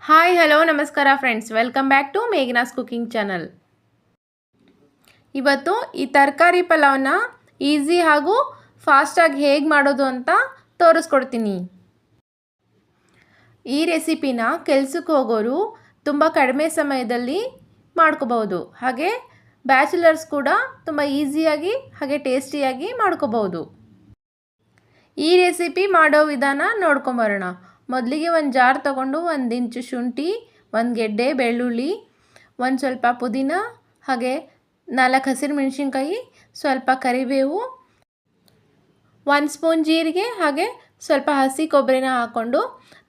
Hi hello ನಮಸ್ಕಾರ friends, welcome back to Meghana's cooking channel. ಇವತ್ತು ಈ ತರಕಾರಿ ಪಲಾವ್ನ ಈಸಿ ಹಾಗೂ ಫಾಸ್ಟಾಗಿ ಹೇಗೆ ಮಾಡೋದು ಅಂತ ತೋರಿಸ್ಕೊಡ್ತೀನಿ. ಈ ರೆಸಿಪಿನ ಕೆಲಸಕ್ಕೆ ಹೋಗೋರು ತುಂಬ ಕಡಿಮೆ ಸಮಯದಲ್ಲಿ ಮಾಡ್ಕೋಬಹುದು. ಹಾಗೆ ಬ್ಯಾಚುಲರ್ಸ್ ಕೂಡ ತುಂಬ ಈಸಿಯಾಗಿ ಹಾಗೆ ಟೇಸ್ಟಿಯಾಗಿ ಮಾಡ್ಕೋಬಹುದು. ಈ ರೆಸಿಪಿ ಮಾಡೋ ವಿಧಾನ ನೋಡ್ಕೊಂಬರೋಣ. ಮೊದಲಿಗೆ ಒಂದು ಜಾರ್ ತಗೊಂಡು 1 ಇಂಚು ಶುಂಠಿ, 1 ಗೆಡ್ಡೆ ಬೆಳ್ಳುಳ್ಳಿ, ಒಂದು ಸ್ವಲ್ಪ ಪುದೀನ, ಹಾಗೆ 4 ಹಸಿರು ಮೆಣಸಿನ್ಕಾಯಿ, ಸ್ವಲ್ಪ ಕರಿಬೇವು, 1 ಸ್ಪೂನ್ ಜೀರಿಗೆ, ಹಾಗೆ ಸ್ವಲ್ಪ ಹಸಿ ಕೊಬ್ಬರಿನ ಹಾಕ್ಕೊಂಡು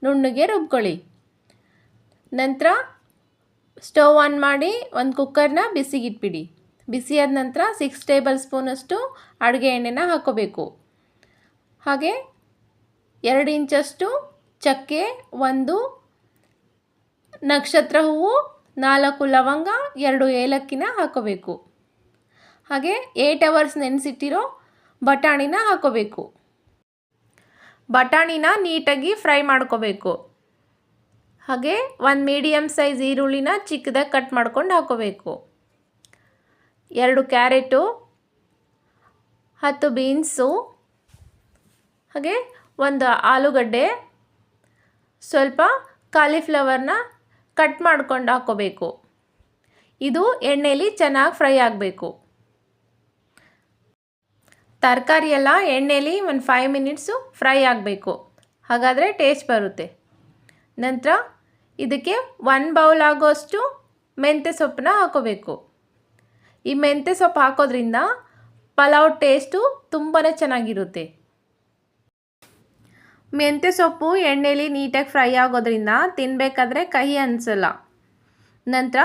ನುಣ್ಣಗೆ ರುಬ್ಕೊಳ್ಳಿ. ನಂತರ ಸ್ಟವ್ ಆನ್ ಮಾಡಿ ಒಂದು ಕುಕ್ಕರ್ನ ಬಿಸಿಗಿಟ್ಬಿಡಿ. ಬಿಸಿಯಾದ ನಂತರ 6 ಟೇಬಲ್ ಸ್ಪೂನಷ್ಟು ಅಡುಗೆ ಎಣ್ಣೆನ ಹಾಕ್ಕೋಬೇಕು. ಹಾಗೆ 2 ಇಂಚಷ್ಟು ಚಕ್ಕೆ, 1 ನಕ್ಷತ್ರ ಹೂವು, 4 ಲವಂಗ, 2 ಏಲಕ್ಕಿನ ಹಾಕೋಬೇಕು. ಹಾಗೆ 8 ಅವರ್ಸ್ ನೆನೆಸಿಟ್ಟಿರೋ ಬಟಾಣಿನ ಹಾಕೋಬೇಕು. ಬಟಾಣಿನ ನೀಟಾಗಿ ಫ್ರೈ ಮಾಡ್ಕೋಬೇಕು. ಹಾಗೆ 1 ಮೀಡಿಯಮ್ ಸೈಜ್ ಈರುಳ್ಳಿನ ಚಿಕ್ಕದಾಗಿ ಕಟ್ ಮಾಡ್ಕೊಂಡು ಹಾಕೋಬೇಕು. 2 ಕ್ಯಾರೆಟು, 10 ಬೀನ್ಸು, ಹಾಗೆ 1 ಆಲೂಗಡ್ಡೆ, ಸ್ವಲ್ಪ ಕಾಲಿಫ್ಲವರ್ನ ಕಟ್ ಮಾಡ್ಕೊಂಡು ಹಾಕ್ಕೋಬೇಕು. ಇದು ಎಣ್ಣೆಯಲ್ಲಿ ಚೆನ್ನಾಗಿ ಫ್ರೈ ಆಗಬೇಕು. ತರಕಾರಿ ಎಲ್ಲ ಎಣ್ಣೆಯಲ್ಲಿ ಒಂದು 5 ಮಿನಿಟ್ಸು ಫ್ರೈ ಆಗಬೇಕು. ಹಾಗಾದರೆ ಟೇಸ್ಟ್ ಬರುತ್ತೆ. ನಂತರ ಇದಕ್ಕೆ 1 ಬೌಲ್ ಆಗೋಷ್ಟು ಮೆಂತ್ಯ ಸೊಪ್ಪನ್ನ ಹಾಕ್ಕೋಬೇಕು. ಈ ಮೆಂತ್ಯ ಸೊಪ್ಪು ಹಾಕೋದ್ರಿಂದ ಪಲಾವ್ ಟೇಸ್ಟು ತುಂಬಾ ಚೆನ್ನಾಗಿರುತ್ತೆ. ಮೆಂತ್ಯ ಸೊಪ್ಪು ಎಣ್ಣೆಯಲ್ಲಿ ನೀಟಾಗಿ ಫ್ರೈ ಆಗೋದ್ರಿಂದ ತಿನ್ನಬೇಕಾದ್ರೆ ಕಹಿ ಅನಿಸಲ್ಲ. ನಂತರ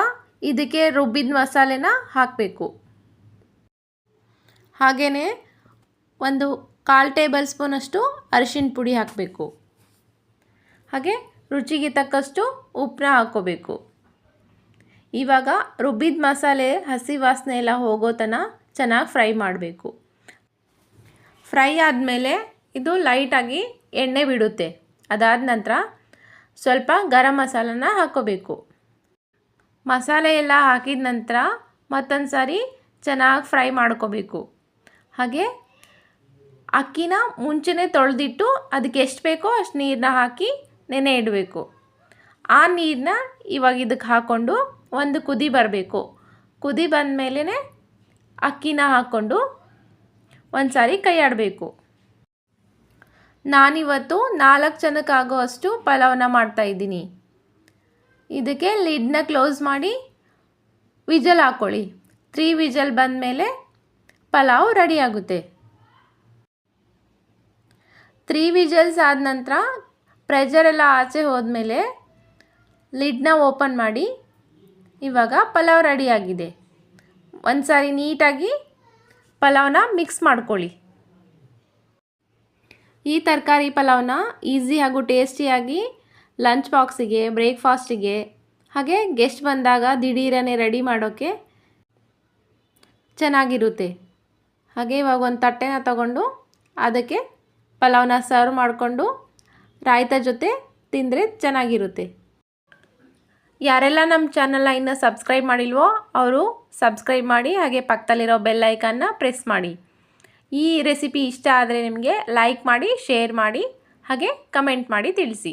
ಇದಕ್ಕೆ ರುಬ್ಬಿದ ಮಸಾಲೆನ ಹಾಕಬೇಕು. ಹಾಗೆಯೇ 1/4 ಟೇಬಲ್ ಸ್ಪೂನಷ್ಟು ಅರಿಶಿನ ಪುಡಿ ಹಾಕಬೇಕು. ಹಾಗೆ ರುಚಿಗೆ ತಕ್ಕಷ್ಟು ಉಪ್ಪನ್ನ ಹಾಕ್ಕೋಬೇಕು. ಇವಾಗ ರುಬ್ಬಿದ ಮಸಾಲೆ ಹಸಿ ವಾಸನೆ ಎಲ್ಲ ಹೋಗೋ ತನಕ ಚೆನ್ನಾಗಿ ಫ್ರೈ ಮಾಡಬೇಕು. ಫ್ರೈ ಆದಮೇಲೆ ಇದು ಲೈಟಾಗಿ ಎಣ್ಣೆ ಬಿಡುತ್ತೆ. ಅದಾದ ನಂತರ ಸ್ವಲ್ಪ ಗರಂ ಮಸಾಲನ ಹಾಕ್ಕೋಬೇಕು. ಮಸಾಲೆ ಎಲ್ಲ ಹಾಕಿದ ನಂತರ ಮತ್ತೊಂದು ಸಾರಿ ಚೆನ್ನಾಗಿ ಫ್ರೈ ಮಾಡ್ಕೋಬೇಕು. ಹಾಗೆ ಅಕ್ಕಿನ ಮುಂಚೆನೇ ತೊಳೆದಿಟ್ಟು ಅದಕ್ಕೆ ಎಷ್ಟು ಬೇಕೋ ಅಷ್ಟು ನೀರನ್ನ ಹಾಕಿ ನೆನೆ ಇಡಬೇಕು. ಆ ನೀರನ್ನ ಇವಾಗ ಇದಕ್ಕೆ ಹಾಕ್ಕೊಂಡು ಒಂದು ಕುದಿ ಬರಬೇಕು. ಕುದಿ ಬಂದ ಮೇಲೇ ಅಕ್ಕಿನ ಹಾಕ್ಕೊಂಡು ಒಂದು ಸಾರಿ ಕೈ ಆಡಬೇಕು. ನಾನಿವತ್ತು 4 ಜನಕ್ಕಾಗೋ ಅಷ್ಟು ಪಲಾವ್ನ ಮಾಡ್ತಾಯಿದ್ದೀನಿ. ಇದಕ್ಕೆ ಲಿಡ್ನ ಕ್ಲೋಸ್ ಮಾಡಿ ವಿಜಲ್ ಹಾಕ್ಕೊಳ್ಳಿ. 3 ವಿಜಲ್ ಬಂದಮೇಲೆ ಪಲಾವ್ ರೆಡಿ ಆಗುತ್ತೆ. 3 ವಿಜಲ್ಸ್ ಆದ ನಂತರ ಪ್ರೆಷರೆಲ್ಲ ಆಚೆ ಹೋದ್ಮೇಲೆ ಲಿಡ್ನ ಓಪನ್ ಮಾಡಿ ಇವಾಗ ಪಲಾವ್ ರೆಡಿಯಾಗಿದೆ. ಒಂದು ಸಾರಿ ನೀಟಾಗಿ ಪಲಾವ್ನ ಮಿಕ್ಸ್ ಮಾಡ್ಕೊಳ್ಳಿ. ಈ ತರಕಾರಿ ಪಲಾವ್ನ ಈಸಿ ಹಾಗೂ ಟೇಸ್ಟಿಯಾಗಿ ಲಂಚ್ ಬಾಕ್ಸಿಗೆ, ಬ್ರೇಕ್ಫಾಸ್ಟಿಗೆ, ಹಾಗೆ ಗೆಸ್ಟ್ ಬಂದಾಗ ದಿಢೀರನೇ ರೆಡಿ ಮಾಡೋಕ್ಕೆ ಚೆನ್ನಾಗಿರುತ್ತೆ. ಹಾಗೆ ಇವಾಗ ಒಂದು ತಟ್ಟೆನ ತಗೊಂಡು ಅದಕ್ಕೆ ಪಲಾವ್ನ ಸರ್ವ್ ಮಾಡಿಕೊಂಡು ರಾಯ್ತ ಜೊತೆ ತಿಂದರೆ ಚೆನ್ನಾಗಿರುತ್ತೆ. ಯಾರೆಲ್ಲ ನಮ್ಮ ಚಾನಲ್ನ ಇನ್ನೂ ಸಬ್ಸ್ಕ್ರೈಬ್ ಮಾಡಿಲ್ವೋ ಅವರು ಸಬ್ಸ್ಕ್ರೈಬ್ ಮಾಡಿ, ಹಾಗೆ ಪಕ್ಕದಲ್ಲಿರೋ ಬೆಲ್ ಐಕನ್ನ ಪ್ರೆಸ್ ಮಾಡಿ. ಈ ರೆಸಿಪಿ ಇಷ್ಟ ಆದರೆ ನಿಮಗೆ ಲೈಕ್ ಮಾಡಿ, ಶೇರ್ ಮಾಡಿ, ಹಾಗೆ ಕಮೆಂಟ್ ಮಾಡಿ ತಿಳಿಸಿ.